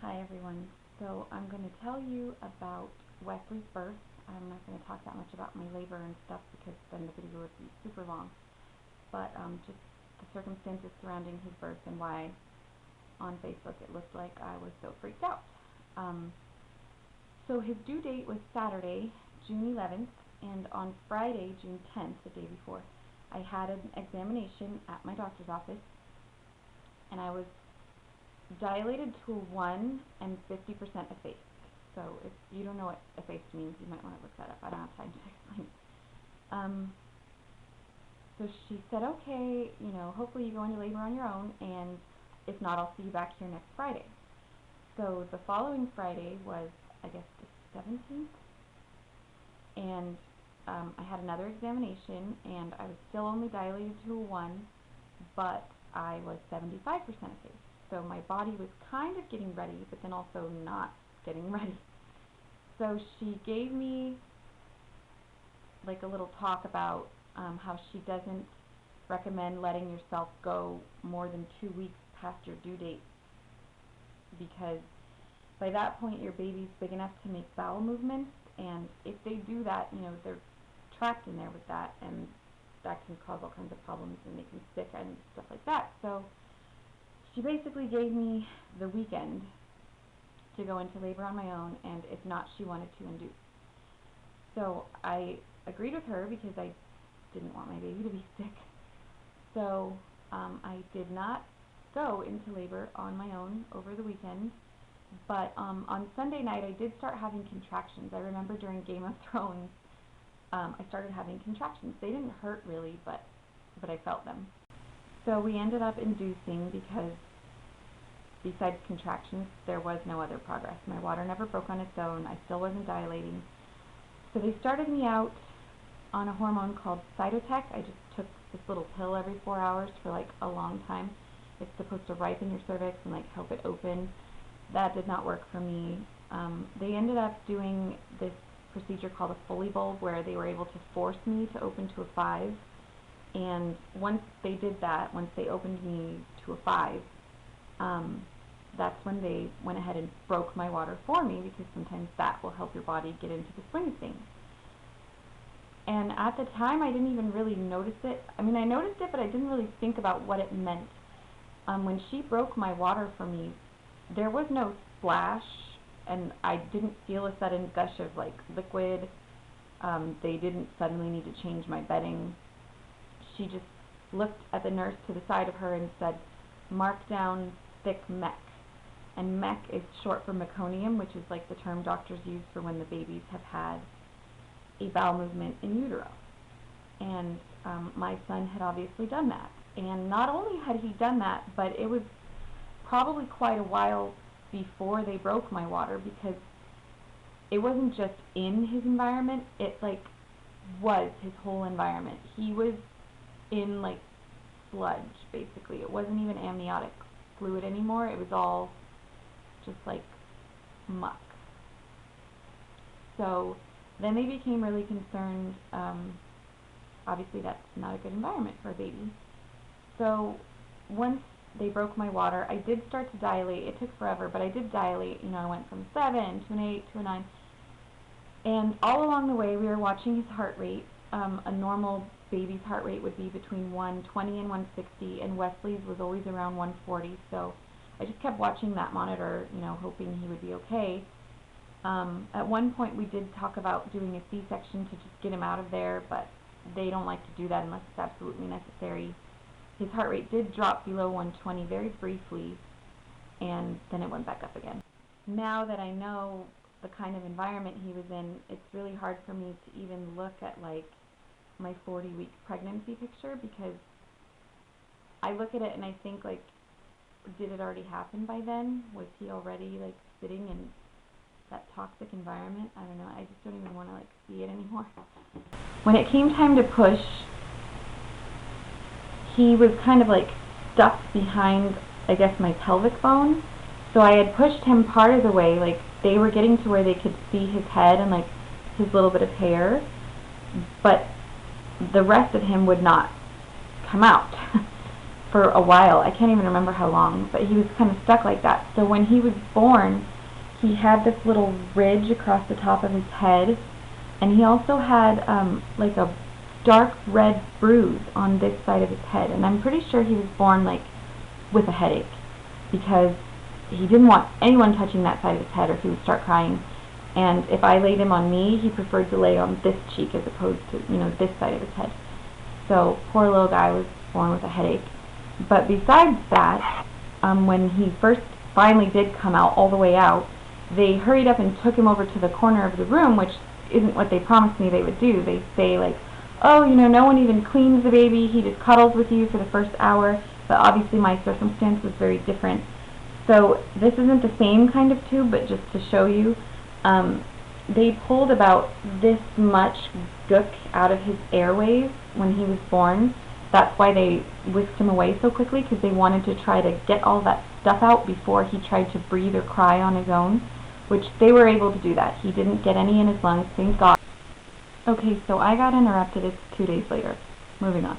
Hi everyone. So I'm going to tell you about Wesley's birth. I'm not going to talk that much about my labor and stuff because then the video would be super long. But just the circumstances surrounding his birth and why on Facebook it looked like I was so freaked out. So his due date was Saturday, June 11th, and on Friday, June 10th, the day before, I had an examination at my doctor's office, and I was dilated to a 1 and 50% effaced. So if you don't know what effaced means, you might want to look that up. I don't have time to explain. So she said, okay, hopefully you go into labor on your own, and if not, I'll see you back here next Friday. So the following Friday was, I guess, the 17th, and I had another examination, and I was still only dilated to a 1, but I was 75% effaced. So my body was kind of getting ready, but then also not getting ready. So she gave me like a little talk about how she doesn't recommend letting yourself go more than 2 weeks past your due date, because by that point your baby's big enough to make bowel movements, and if they do that, they're trapped in there with that, and that can cause all kinds of problems and make them sick and stuff like that. So she basically gave me the weekend to go into labor on my own, and if not, she wanted to induce. So I agreed with her because I didn't want my baby to be sick. So I did not go into labor on my own over the weekend, but on Sunday night I did start having contractions. I remember during Game of Thrones, I started having contractions. They didn't hurt really, but I felt them. So we ended up inducing because besides contractions, there was no other progress. My water never broke on its own. I still wasn't dilating. So they started me out on a hormone called Cytotec. I just took this little pill every 4 hours for like a long time. It's supposed to ripen your cervix and like help it open. That did not work for me. They ended up doing this procedure called a Foley bulb, where they were able to force me to open to a 5. And once they did that, once they opened me to a 5, that's when they went ahead and broke my water for me, because sometimes that will help your body get into the swing of things. And at the time, I didn't even really notice it. I mean, I noticed it, but I didn't really think about what it meant. When she broke my water for me, there was no splash, and I didn't feel a sudden gush of like liquid. They didn't suddenly need to change my bedding. She just looked at the nurse to the side of her and said, "Mark down thick mech." And mech is short for meconium, which is like the term doctors use for when the babies have had a bowel movement in utero. And my son had obviously done that. And not only had he done that, but it was probably quite a while before they broke my water, because it wasn't just in his environment, it like was his whole environment. He was in like sludge, basically. It wasn't even amniotic fluid anymore. It was all just like muck. So then they became really concerned. Obviously that's not a good environment for a baby. So once they broke my water, I did start to dilate. It took forever, but I did dilate. I went from 7 to an 8 to a 9. And all along the way, we were watching his heart rate. A normal baby's heart rate would be between 120 and 160, and Wesley's was always around 140. So I just kept watching that monitor, hoping he would be okay. At one point, we did talk about doing a C-section to just get him out of there, but they don't like to do that unless it's absolutely necessary. His heart rate did drop below 120 very briefly, and then it went back up again. Now that I know the kind of environment he was in, it's really hard for me to even look at like my 40-week pregnancy picture, because I look at it and I think like, did it already happen by then? Was he already like sitting in that toxic environment? I don't know. I just don't even want to like see it anymore. When it came time to push, he was kind of like stuck behind, I guess, my pelvic bone. So I had pushed him part of the way, like they were getting to where they could see his head and like his little bit of hair, but the rest of him would not come out. for a while. I can't even remember how long, but he was kind of stuck like that. So when he was born, he had this little ridge across the top of his head, and he also had like a dark red bruise on this side of his head. And I'm pretty sure he was born like with a headache, because he didn't want anyone touching that side of his head or he would start crying. And if I laid him on me, he preferred to lay on this cheek as opposed to, this side of his head. So poor little guy was born with a headache. But besides that, when he first finally did come out all the way out, they hurried up and took him over to the corner of the room, which isn't what they promised me they would do. They say like, oh, no one even cleans the baby, he just cuddles with you for the first hour. But obviously my circumstance was very different. So this isn't the same kind of tube, but just to show you, they pulled about this much gook out of his airways when he was born. That's why they whisked him away so quickly, because they wanted to try to get all that stuff out before he tried to breathe or cry on his own, which they were able to do that. He didn't get any in his lungs, thank God. Okay, so I got interrupted. It's 2 days later. Moving on.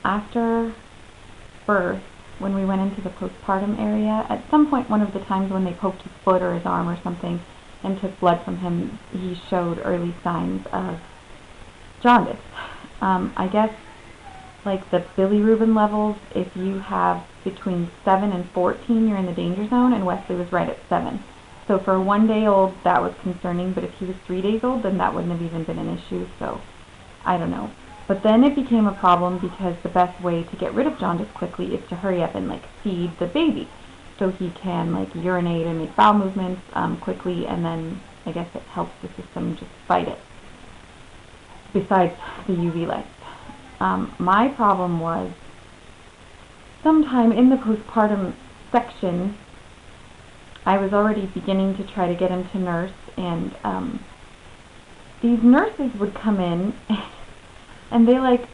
After birth, when we went into the postpartum area, at some point, one of the times when they poked his foot or his arm or something and took blood from him, he showed early signs of jaundice. I guess like the bilirubin levels, if you have between 7 and 14, you're in the danger zone, and Wesley was right at 7. So for a 1 day old, that was concerning, but if he was 3 days old, then that wouldn't have even been an issue, so I don't know. But then it became a problem because the best way to get rid of jaundice quickly is to hurry up and like feed the baby so he can like urinate and make bowel movements quickly, and then I guess it helps the system just fight it, besides the UV lights. My problem was sometime in the postpartum section, I was already beginning to try to get him to nurse, and these nurses would come in and they like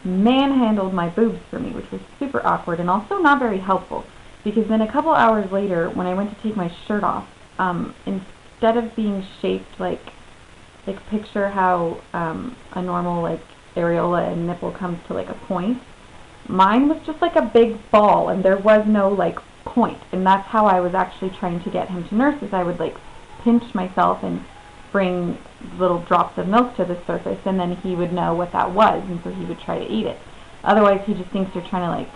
manhandled my boobs for me, which was super awkward and also not very helpful, because then a couple hours later when I went to take my shirt off, instead of being shaped like picture how a normal like areola and nipple comes to like a point, mine was just like a big ball and there was no like point. And that's how I was actually trying to get him to nurse, is I would like pinch myself and bring little drops of milk to the surface, and then he would know what that was, and so he would try to eat it. Otherwise he just thinks you're trying to like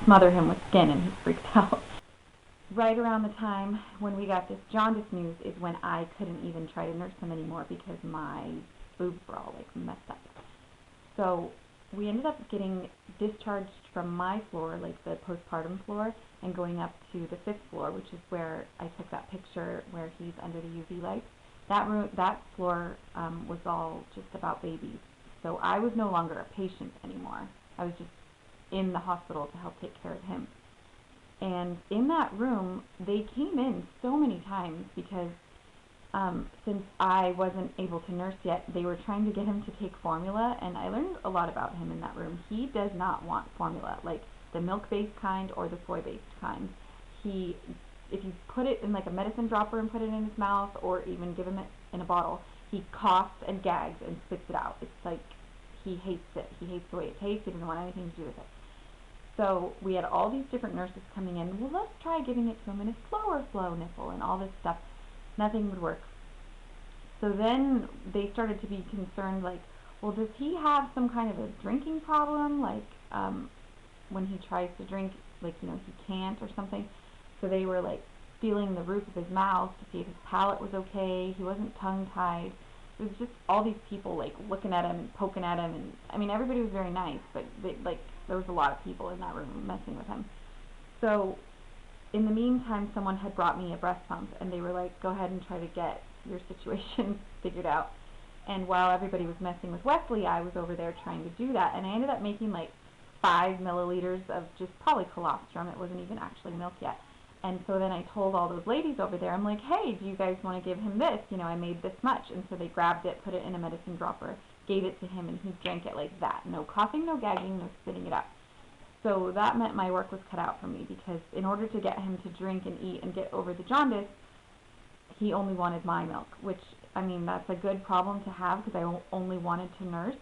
smother him with skin and he's freaked out. Right around the time when we got this jaundice news is when I couldn't even try to nurse him anymore because my boobs were all like messed up. So we ended up getting discharged from my floor, like the postpartum floor, and going up to the 5th floor, which is where I took that picture where he's under the UV lights. That floor was all just about babies. So I was no longer a patient anymore. I was just in the hospital to help take care of him. And in that room, they came in so many times because since I wasn't able to nurse yet, they were trying to get him to take formula, and I learned a lot about him in that room. He does not want formula, like the milk-based kind or the soy-based kind. If you put it in like a medicine dropper and put it in his mouth, or even give him it in a bottle, he coughs and gags and spits it out. It's like he hates it. He hates the way it tastes. He doesn't want anything to do with it. So we had all these different nurses coming in. Well, let's try giving it to him in a slower flow nipple and all this stuff. Nothing would work. So then they started to be concerned, like, well, does he have some kind of a drinking problem? Like, when he tries to drink, like, he can't or something. So they were, like, feeling the roof of his mouth to see if his palate was okay. He wasn't tongue-tied. It was just all these people, like, looking at him and poking at him. And, I mean, everybody was very nice, but, there was a lot of people in that room messing with him. So in the meantime, someone had brought me a breast pump, and they were like, go ahead and try to get your situation figured out. And while everybody was messing with Wesley, I was over there trying to do that, and I ended up making like 5 milliliters of just probably colostrum. It wasn't even actually milk yet. And so then I told all those ladies over there, I'm like, hey, do you guys want to give him this? I made this much. And so they grabbed it, put it in a medicine dropper, gave it to him, and he drank it like that. No coughing, no gagging, no spitting it up. So that meant my work was cut out for me, because in order to get him to drink and eat and get over the jaundice, he only wanted my milk, which, I mean, that's a good problem to have because I only wanted to nurse.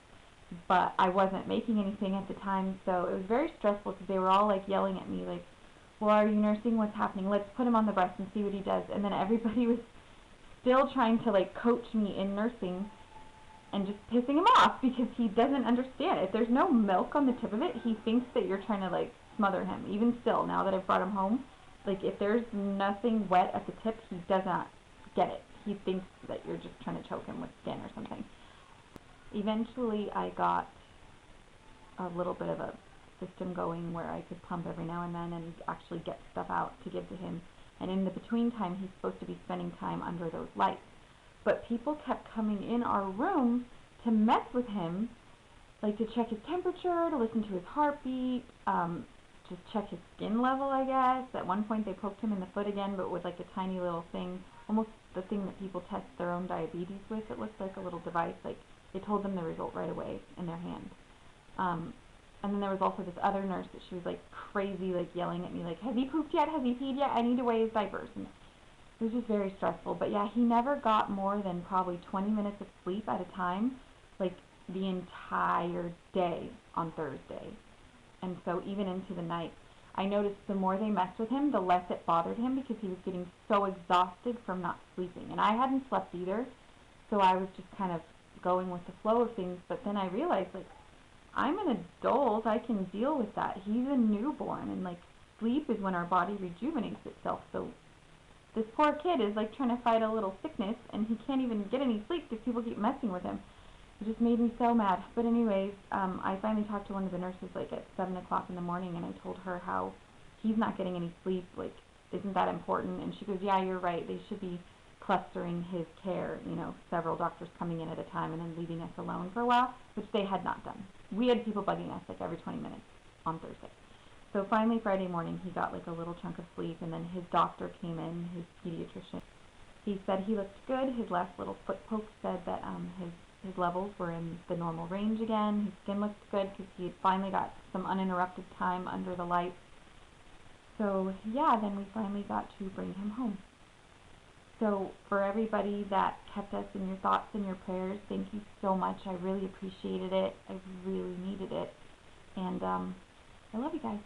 but I wasn't making anything at the time, so it was very stressful because they were all like yelling at me like, well, are you nursing? What's happening? Let's put him on the breast and see what he does. And then everybody was still trying to like coach me in nursing and just pissing him off because he doesn't understand. If there's no milk on the tip of it, he thinks that you're trying to like smother him. Even still, now that I've brought him home, like if there's nothing wet at the tip, he does not get it. He thinks that you're just trying to choke him with skin or something. Eventually, I got a little bit of a system going where I could pump every now and then and actually get stuff out to give to him. And in the between time, he's supposed to be spending time under those lights. But people kept coming in our room to mess with him, like to check his temperature, to listen to his heartbeat, just check his skin level, I guess. At one point they poked him in the foot again, but with like a tiny little thing, almost the thing that people test their own diabetes with. It looks like a little device, like they told them the result right away in their hand. And then there was also this other nurse that she was like crazy, like yelling at me, like, has he pooped yet? Has he peed yet? I need to weigh his diapers. And it was just very stressful. But yeah, he never got more than probably 20 minutes of sleep at a time, like the entire day on Thursday. And so even into the night, I noticed the more they messed with him, the less it bothered him because he was getting so exhausted from not sleeping. And I hadn't slept either, so I was just kind of going with the flow of things. But then I realized, like, I'm an adult, I can deal with that. He's a newborn, and like sleep is when our body rejuvenates itself. So this poor kid is like trying to fight a little sickness, and he can't even get any sleep because people keep messing with him. It just made me so mad. But anyways, I finally talked to one of the nurses like at 7 o'clock in the morning, and I told her how he's not getting any sleep. Like, isn't that important? And she goes, yeah, you're right. They should be clustering his care, you know, several doctors coming in at a time and then leaving us alone for a while, which they had not done. We had people bugging us like every 20 minutes on Thursday. So finally Friday morning he got like a little chunk of sleep, and then his doctor came in, his pediatrician. He said he looked good. His last little foot poke said that his levels were in the normal range again. His skin looked good because he had finally got some uninterrupted time under the lights. So yeah, then we finally got to bring him home. So for everybody that kept us in your thoughts and your prayers, thank you so much. I really appreciated it. I really needed it. And I love you guys.